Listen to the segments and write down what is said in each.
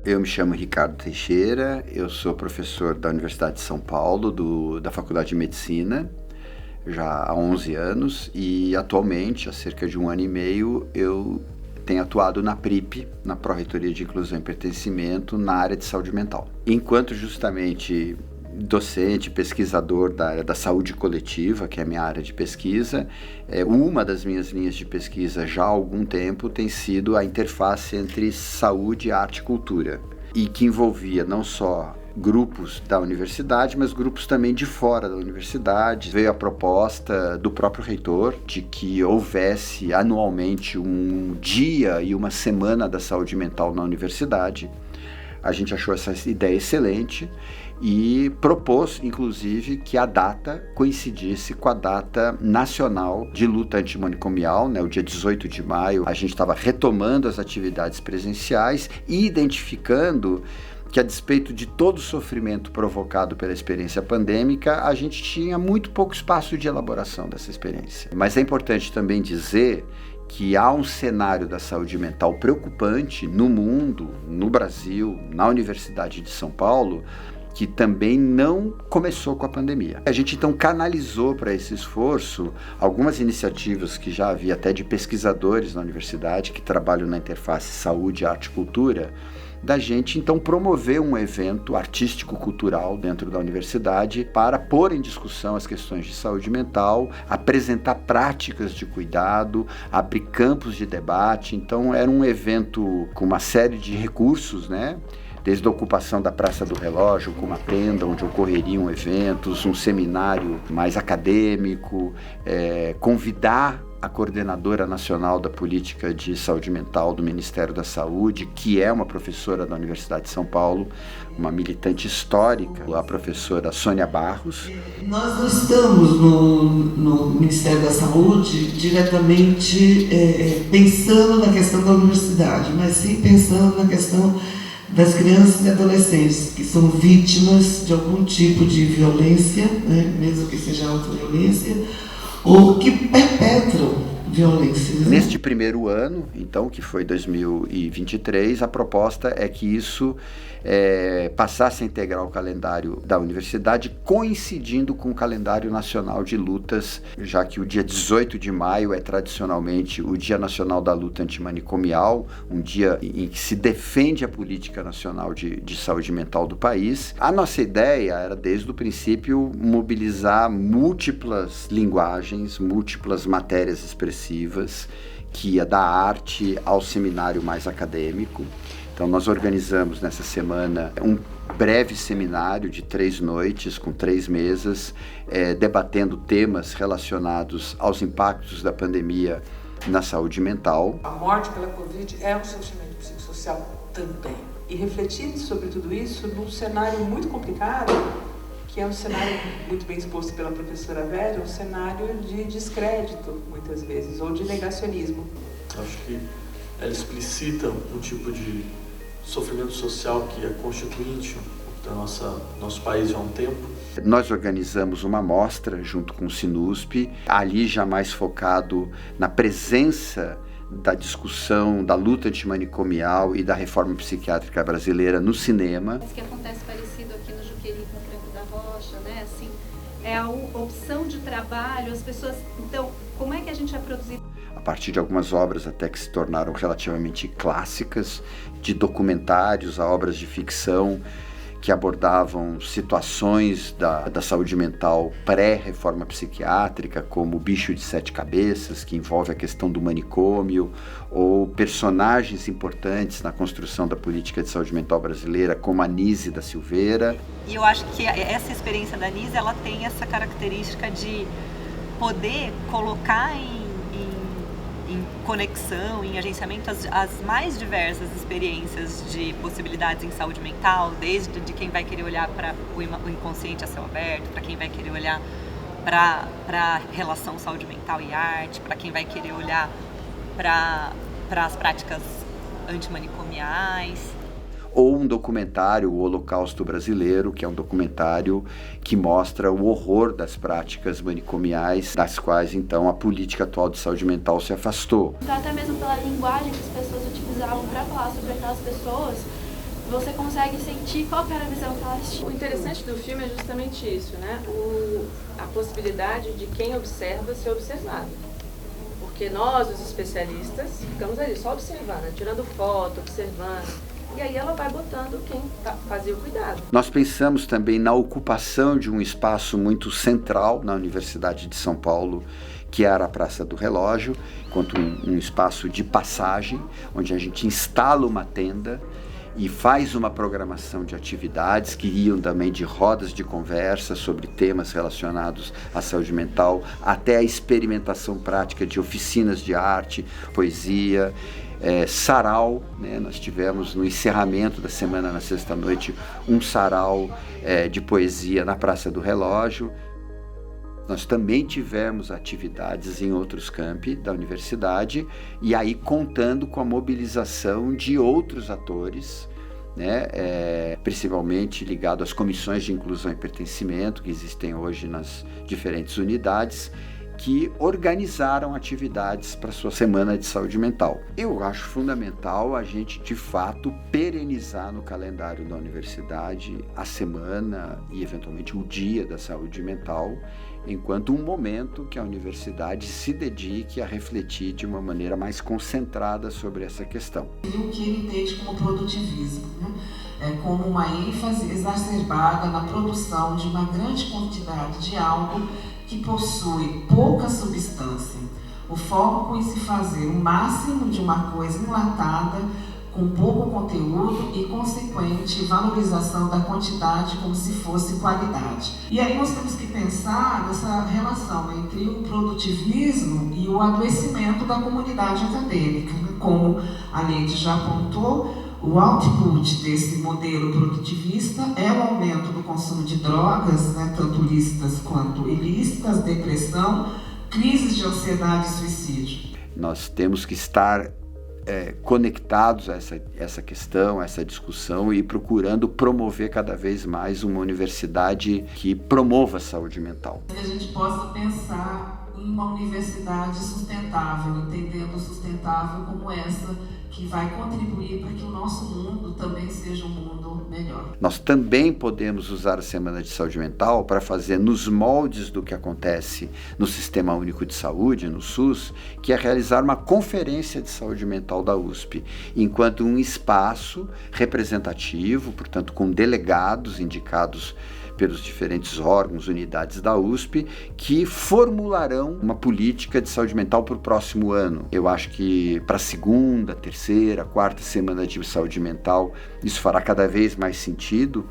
Eu me chamo Ricardo Teixeira, eu sou professor da Universidade de São Paulo, da Faculdade de Medicina, já há 11 anos, e atualmente, há cerca de 1 ano e meio, eu tenho atuado na PRIP, na Pró-Reitoria de Inclusão e Pertencimento, na área de saúde mental. Enquanto justamente docente, pesquisador da área da saúde coletiva, que é a minha área de pesquisa, uma das minhas linhas de pesquisa já há algum tempo tem sido a interface entre saúde, arte e cultura, e que envolvia não só grupos da universidade, mas grupos também de fora da universidade. Veio a proposta do próprio reitor de que houvesse anualmente um dia e uma semana da saúde mental na universidade. A gente achou essa ideia excelente e propôs, inclusive, que a data coincidisse com a data nacional de luta antimanicomial, né? O dia 18 de maio, a gente estava retomando as atividades presenciais e identificando que, a despeito de todo o sofrimento provocado pela experiência pandêmica, a gente tinha muito pouco espaço de elaboração dessa experiência. Mas é importante também dizer que há um cenário da saúde mental preocupante no mundo, no Brasil, na Universidade de São Paulo, que também não começou com a pandemia. A gente então canalizou para esse esforço algumas iniciativas que já havia até de pesquisadores na universidade que trabalham na interface saúde, arte e cultura, da gente então promover um evento artístico-cultural dentro da universidade para pôr em discussão as questões de saúde mental, apresentar práticas de cuidado, abrir campos de debate. Então era um evento com uma série de recursos, né? Desde a ocupação da Praça do Relógio, com uma tenda onde ocorreriam eventos, um seminário mais acadêmico, convidar a coordenadora nacional da política de saúde mental do Ministério da Saúde, que é uma professora da Universidade de São Paulo, uma militante histórica, a professora Sônia Barros. Nós não estamos no Ministério da Saúde diretamente pensando na questão da universidade, mas sim pensando na questão das crianças e adolescentes que são vítimas de algum tipo de violência, né, mesmo que seja autoviolência, ou que perpetram violências. Neste primeiro ano, então, que foi 2023, a proposta é que isso passasse a integrar o calendário da universidade, coincidindo com o calendário nacional de lutas, já que o dia 18 de maio é tradicionalmente o Dia Nacional da Luta Antimanicomial, um dia em que se defende a política nacional de saúde mental do país. A nossa ideia era, desde o princípio, mobilizar múltiplas linguagens, múltiplas matérias expressivas, que ia da arte ao seminário mais acadêmico. Então nós organizamos nessa semana um breve seminário de 3 noites, com 3 mesas, debatendo temas relacionados aos impactos da pandemia na saúde mental. A morte pela Covid é um sofrimento psicossocial também. E refletir sobre tudo isso num cenário muito complicado, que é um cenário muito bem exposto pela professora Vera, um cenário de descrédito, muitas vezes, ou de negacionismo. Acho que ela explicita um tipo de sofrimento social que é constituinte do nosso país já há um tempo. Nós organizamos uma mostra junto com o Sinusp, ali já mais focado na presença da discussão da luta antimanicomial e da reforma psiquiátrica brasileira no cinema. Isso que acontece parecido aqui no Juqueri com o Franco da Rocha, né? Assim, é a opção de trabalho, as pessoas... Então, como é que a gente vai produzir? A partir de algumas obras até que se tornaram relativamente clássicas, de documentários a obras de ficção que abordavam situações da saúde mental pré-reforma psiquiátrica, como O Bicho de Sete Cabeças, que envolve a questão do manicômio, ou personagens importantes na construção da política de saúde mental brasileira, como a Nise da Silveira. E eu acho que essa experiência da Nise, ela tem essa característica de poder colocar em conexão, em agenciamento, as mais diversas experiências de possibilidades em saúde mental, desde de quem vai querer olhar para o inconsciente a céu aberto, para quem vai querer olhar para a relação saúde mental e arte, para quem vai querer olhar para as práticas antimanicomiais. Ou um documentário, O Holocausto Brasileiro, que é um documentário que mostra o horror das práticas manicomiais, das quais, então, a política atual de saúde mental se afastou. Então, até mesmo pela linguagem que as pessoas utilizavam para falar sobre aquelas pessoas, você consegue sentir qual era a visão que elas tinham. O interessante do filme é justamente isso, né? A possibilidade de quem observa ser observado. Porque nós, os especialistas, ficamos ali só observando, né? Tirando foto, observando. E aí ela vai botando quem fazia o cuidado. Nós pensamos também na ocupação de um espaço muito central na Universidade de São Paulo, que era a Praça do Relógio, enquanto um espaço de passagem, onde a gente instala uma tenda e faz uma programação de atividades que iam também de rodas de conversa sobre temas relacionados à saúde mental, até a experimentação prática de oficinas de arte, poesia, sarau, né? Nós tivemos no encerramento da semana, na sexta-noite, um sarau de poesia na Praça do Relógio. Nós também tivemos atividades em outros campi da universidade, e aí contando com a mobilização de outros atores, né, principalmente ligado às comissões de inclusão e pertencimento que existem hoje nas diferentes unidades, que organizaram atividades para a sua Semana de Saúde Mental. Eu acho fundamental a gente, de fato, perenizar no calendário da universidade a semana e, eventualmente, o Dia da Saúde Mental, enquanto um momento que a universidade se dedique a refletir de uma maneira mais concentrada sobre essa questão. E o que ele entende como produtivismo, né? Como uma ênfase exacerbada na produção de uma grande quantidade de algo que possui pouca substância, o foco em se fazer o máximo de uma coisa enlatada, com pouco conteúdo e consequente valorização da quantidade como se fosse qualidade. E aí nós temos que pensar nessa relação entre o produtivismo e o adoecimento da comunidade acadêmica. Como a Leide já apontou, o output desse modelo produtivista é o aumento do consumo de drogas, né, tanto lícitas quanto ilícitas, depressão, crises de ansiedade e suicídio. Nós temos que estar conectados a essa questão, a essa discussão, e procurando promover cada vez mais uma universidade que promova a saúde mental. Que a gente possa pensar em uma universidade sustentável, entendendo sustentável como essa que vai contribuir para que o nosso mundo também seja um mundo melhor. Nós também podemos usar a Semana de Saúde Mental para fazer nos moldes do que acontece no Sistema Único de Saúde, no SUS, que é realizar uma conferência de saúde mental da USP, enquanto um espaço representativo, portanto com delegados indicados pelos diferentes órgãos, unidades da USP, que formularão uma política de saúde mental para o próximo ano. Eu acho que para a segunda, terceira, quarta semana de saúde mental, isso fará cada vez mais sentido,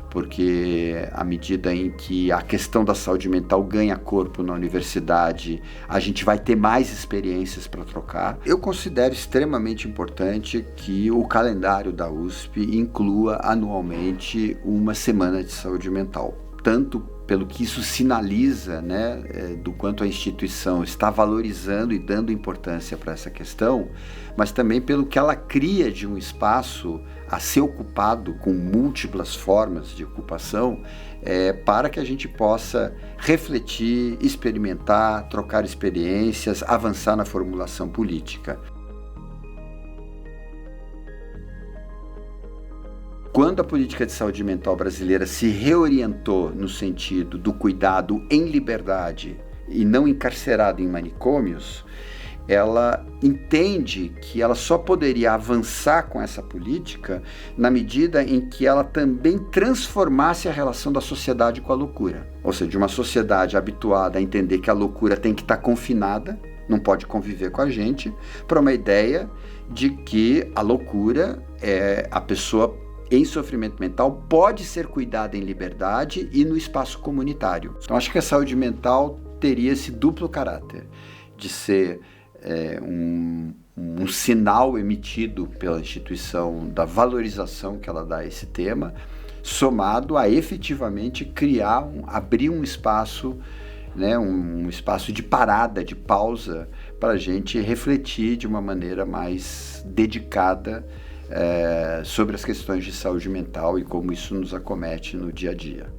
porque à medida em que a questão da saúde mental ganha corpo na universidade, a gente vai ter mais experiências para trocar. Eu considero extremamente importante que o calendário da USP inclua anualmente uma semana de saúde mental, tanto pelo que isso sinaliza, né, do quanto a instituição está valorizando e dando importância para essa questão, mas também pelo que ela cria de um espaço a ser ocupado com múltiplas formas de ocupação, para que a gente possa refletir, experimentar, trocar experiências, avançar na formulação política. Quando a política de saúde mental brasileira se reorientou no sentido do cuidado em liberdade e não encarcerado em manicômios, ela entende que ela só poderia avançar com essa política na medida em que ela também transformasse a relação da sociedade com a loucura. Ou seja, de uma sociedade habituada a entender que a loucura tem que estar confinada, não pode conviver com a gente, para uma ideia de que a loucura a pessoa em sofrimento mental pode ser cuidada em liberdade e no espaço comunitário. Então, acho que a saúde mental teria esse duplo caráter de ser um sinal emitido pela instituição da valorização que ela dá a esse tema, somado a efetivamente abrir um espaço, né, um espaço de parada, de pausa, para a gente refletir de uma maneira mais dedicada sobre as questões de saúde mental e como isso nos acomete no dia a dia.